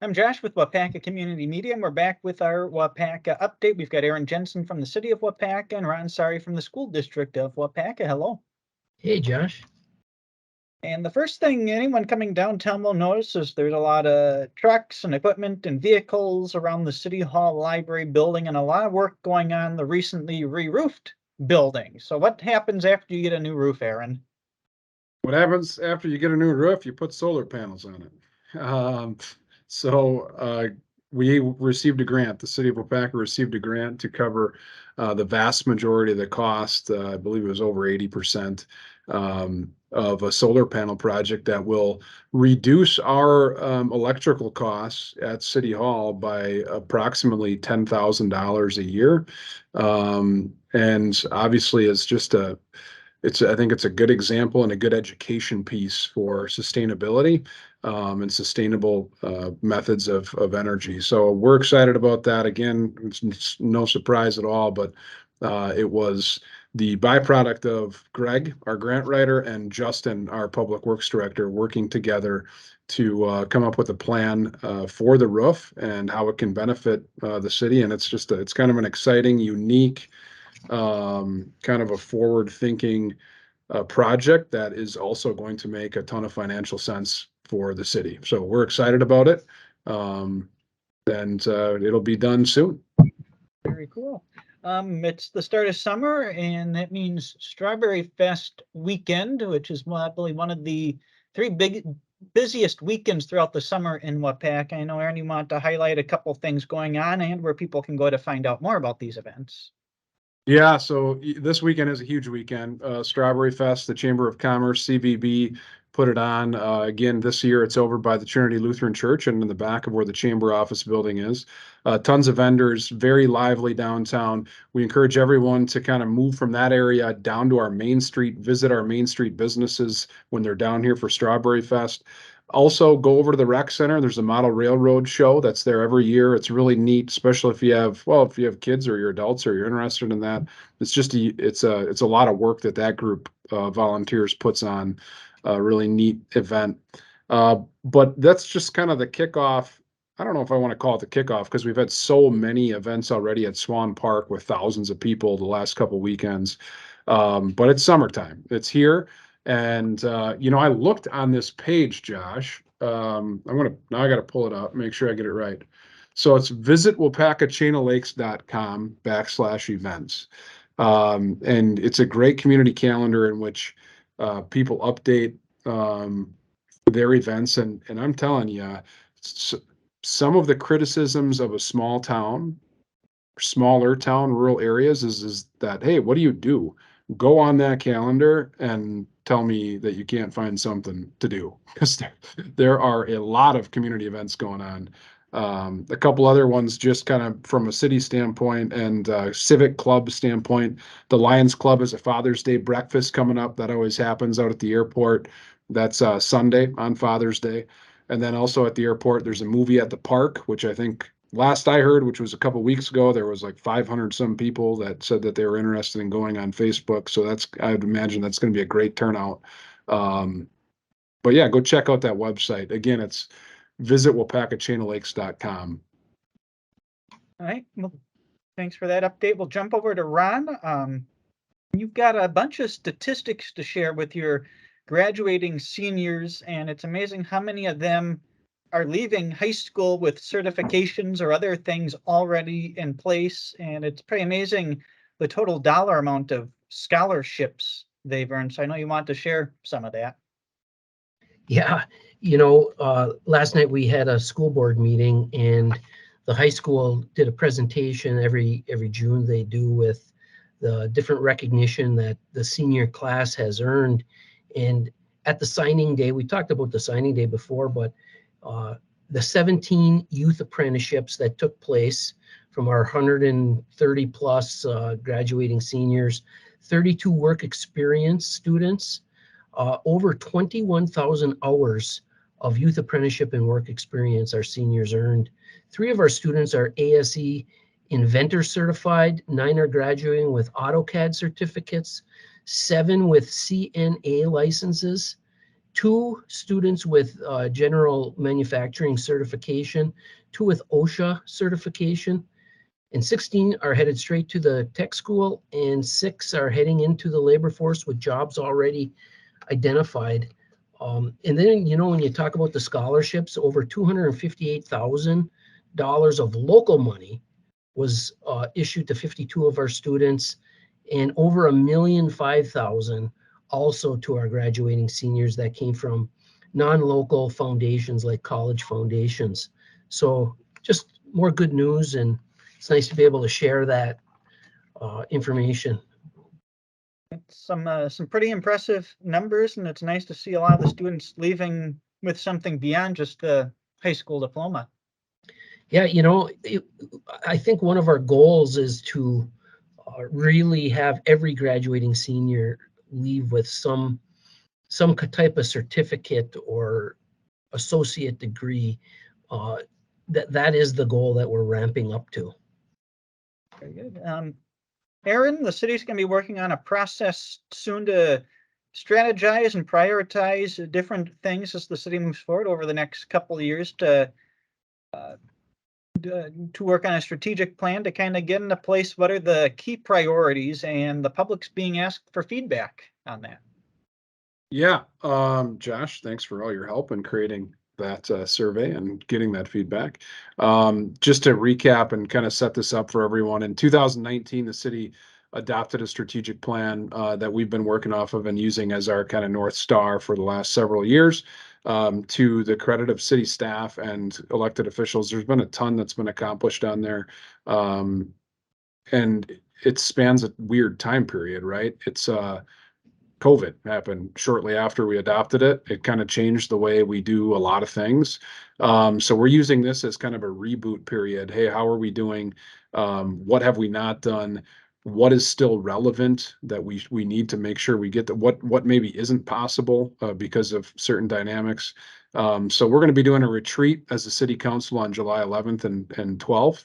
I'm Josh with Waupaca Community Media, and we're back with our Waupaca update. We've got Aaron Jensen from the City of Waupaca and Ron Sari from the School District of Waupaca. Hello. Hey, Josh. And the first thing anyone coming downtown will notice is there's a lot of trucks and equipment and vehicles around the City Hall Library building and a lot of work going on the recently re-roofed building. So what happens after you get a new roof, Aaron? What happens after you get a new roof? You put solar panels on it. We received a grant. The city of Waupaca received a grant to cover the vast majority of the cost. I believe it was over 80% of a solar panel project that will reduce our electrical costs at City Hall by approximately $10,000 a year. And obviously, I think it's a good example and a good education piece for sustainability and sustainable methods of energy. So we're excited about that. Again, it's no surprise at all, but it was the byproduct of Greg, our grant writer, and Justin, our public works director, working together to come up with a plan for the roof and how it can benefit the city. And it's kind of an exciting, unique, kind of a forward-thinking project that is also going to make a ton of financial sense for the city. So we're excited about it, and it'll be done soon. Very cool. It's the start of summer, and that means Strawberry Fest weekend, which is probably one of the busiest weekends throughout the summer in Waupaca. I know, Aaron, you want to highlight a couple things going on and where people can go to find out more about these events. Yeah, so this weekend is a huge weekend. Strawberry Fest, the Chamber of Commerce, CVB, put it on. Again, this year it's over by the Trinity Lutheran Church and in the back of where the Chamber office building is. Tons of vendors, very lively downtown. We encourage everyone to kind of move from that area down to our Main Street, visit our Main Street businesses when they're down here for Strawberry Fest. Also, go over to the rec center. There's a model railroad show that's there every year. It's really neat, especially if you have kids or you're adults or you're interested in that. It's a lot of work that group volunteers puts on. A really neat event. But that's just kind of the kickoff. I don't know if I want to call it the kickoff because we've had so many events already at Swan Park with thousands of people the last couple weekends. But it's summertime. It's here. And I looked on this page, Josh. I got to pull it up, make sure I get it right. So it's visit waupacachainoflakes.com/events. And it's a great community calendar in which people update their events. And I'm telling you, some of the criticisms of a smaller town, rural areas is that, hey, what do you do? Go on that calendar and tell me that you can't find something to do, because there are a lot of community events going on. A couple other ones just kind of from a city standpoint and civic club standpoint. The Lions Club is a Father's Day breakfast coming up. That always happens out at the airport. That's Sunday on Father's Day. And then also at the airport, there's a movie at the park, which I think last I heard, which was a couple weeks ago, there was like 500 some people that said that they were interested in going on Facebook. So I would imagine that's going to be a great turnout. But yeah, go check out that website. Again, it's visit waupacachainoflakes.com. All right. Well, thanks for that update. We'll jump over to Ron. You've got a bunch of statistics to share with your graduating seniors, and it's amazing how many of them are leaving high school with certifications or other things already in place. And it's pretty amazing the total dollar amount of scholarships they've earned. So I know you want to share some of that. Yeah, last night we had a school board meeting, and the high school did a presentation every June they do with the different recognition that the senior class has earned. And at the signing day, we talked about the signing day before, but the 17 youth apprenticeships that took place from our 130 plus graduating seniors, 32 work experience students, over 21,000 hours of youth apprenticeship and work experience our seniors earned. 3 of our students are ASE Inventor certified, 9 are graduating with AutoCAD certificates, 7 with CNA licenses, 2 students with general manufacturing certification, 2 with OSHA certification, and 16 are headed straight to the tech school, and 6 are heading into the labor force with jobs already identified. And then, when you talk about the scholarships, over $258,000 of local money was issued to 52 of our students, and over $1,005,000 also to our graduating seniors that came from non-local foundations like college foundations. So just more good news, and it's nice to be able to share that information. It's some pretty impressive numbers, and it's nice to see a lot of the students leaving with something beyond just the high school diploma. Yeah, I think one of our goals is to really have every graduating senior leave with some type of certificate or associate degree. That is the goal that we're ramping up to. Very good. Aaron, the city's going to be working on a process soon to strategize and prioritize different things as the city moves forward over the next couple of years to work on a strategic plan to kind of get into place what are the key priorities, and the public's being asked for feedback on that. Yeah, Josh, thanks for all your help in creating that survey and getting that feedback. Just to recap and kind of set this up for everyone, in 2019, the city adopted a strategic plan that we've been working off of and using as our kind of North Star for the last several years. To the credit of city staff and elected officials, there's been a ton that's been accomplished on there. And it spans a weird time period, right? It's COVID happened shortly after we adopted it. It kind of changed the way we do a lot of things. So we're using this as kind of a reboot period. Hey, how are we doing? What have we not done? What is still relevant that we need to make sure we get to what maybe isn't possible because of certain dynamics. So we're going to be doing a retreat as a city council on July 11th and 12th.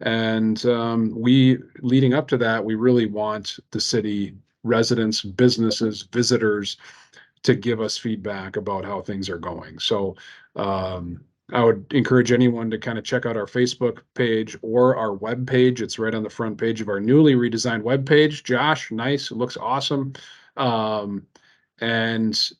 And leading up to that, we really want the city residents, businesses, visitors to give us feedback about how things are going. So I would encourage anyone to kind of check out our Facebook page or our web page. It's right on the front page of our newly redesigned web page. Josh, nice, it looks awesome. And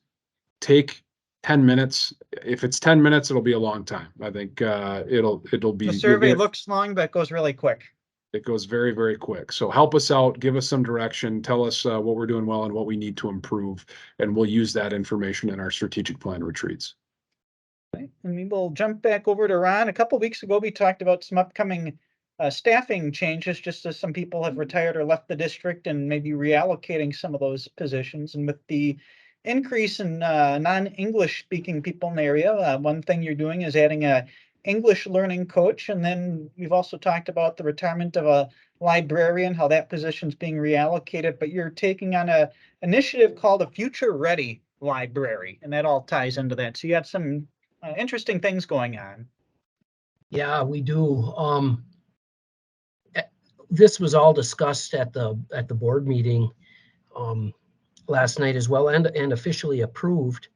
take 10 minutes. If it's 10 minutes, it'll be a long time. I think it'll be. The survey looks long, but it goes really quick. It goes very, very quick. So help us out, give us some direction, tell us what we're doing well and what we need to improve, and we'll use that information in our strategic plan retreats. Okay. And we will jump back over to Ron. A couple of weeks ago, we talked about some upcoming staffing changes, just as some people have retired or left the district, and maybe reallocating some of those positions. And with the increase in non-English speaking people in the area, one thing you're doing is adding a English learning coach. And then we've also talked about the retirement of a librarian, how that position's being reallocated, but you're taking on a initiative called a Future Ready Library, and that all ties into that. So you got some interesting things going on. Yeah, we do. This was all discussed at the board meeting last night as well, and officially approved.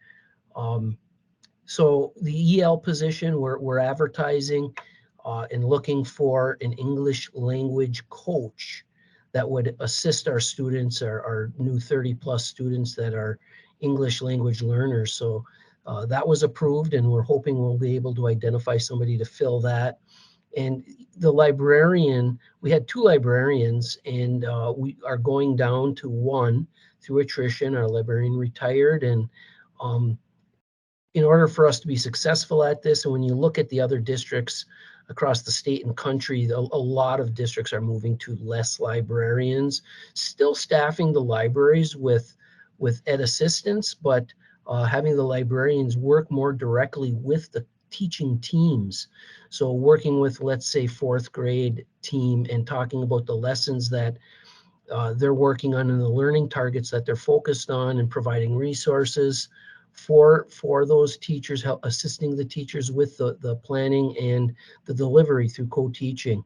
So the EL position, we're advertising and looking for an English language coach that would assist our students, our new 30+ students that are English language learners. So that was approved, and we're hoping we'll be able to identify somebody to fill that. And the librarian, we had 2 librarians, and we are going down to 1 through attrition. Our librarian retired, and in order for us to be successful at this, and when you look at the other districts across the state and country, a lot of districts are moving to less librarians, still staffing the libraries with ed assistants, but having the librarians work more directly with the teaching teams. So working with, let's say, 4th grade team and talking about the lessons that they're working on and the learning targets that they're focused on, and providing resources for those teachers, assisting the teachers with the planning and the delivery through co-teaching.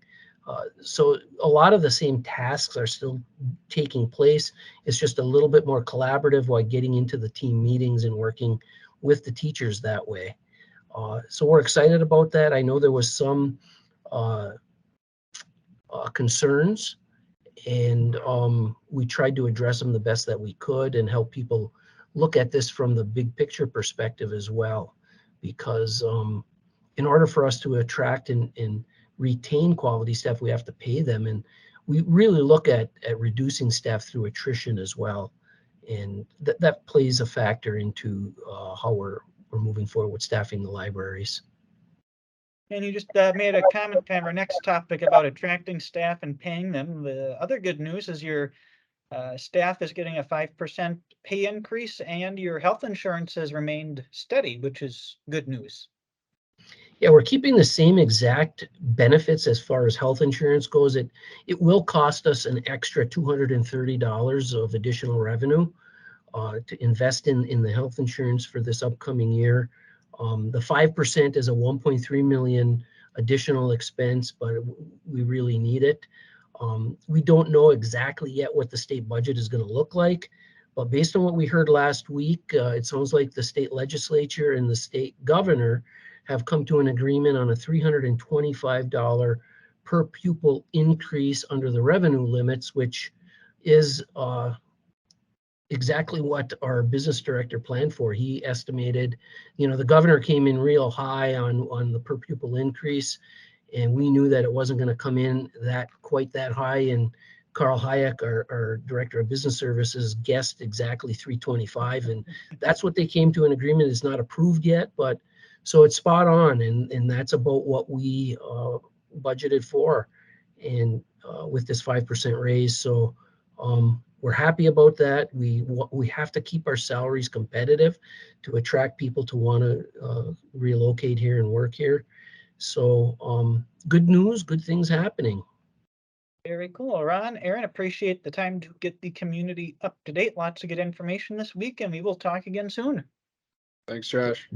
So a lot of the same tasks are still taking place. It's just a little bit more collaborative while getting into the team meetings and working with the teachers that way. So we're excited about that. I know there was some concerns, and we tried to address them the best that we could and help people look at this from the big picture perspective as well. Because in order for us to attract and retain quality staff, we have to pay them. And we really look at reducing staff through attrition as well. And that plays a factor into how we're moving forward with staffing the libraries. And you just made a comment on our next topic about attracting staff and paying them. The other good news is your staff is getting a 5% pay increase and your health insurance has remained steady, which is good news. Yeah, we're keeping the same exact benefits as far as health insurance goes. It will cost us an extra $230 of additional revenue to invest in the health insurance for this upcoming year. The 5% is a 1.3 million additional expense, but we really need it. We don't know exactly yet what the state budget is going to look like, but based on what we heard last week, it sounds like the state legislature and the state governor have come to an agreement on a $325 per pupil increase under the revenue limits, which is exactly what our business director planned for. He estimated, the governor came in real high on the per pupil increase, and we knew that it wasn't going to come in quite that high. And Carl Hayek, our director of business services, guessed exactly 325, and that's what they came to an agreement. It's not approved yet, but so it's spot on, and that's about what we budgeted for, and with this 5% raise. So we're happy about that. We have to keep our salaries competitive to attract people to want to relocate here and work here. So good news, good things happening. Very cool. Ron, Aaron, appreciate the time to get the community up to date. Lots of good information this week, and we will talk again soon. Thanks, Josh.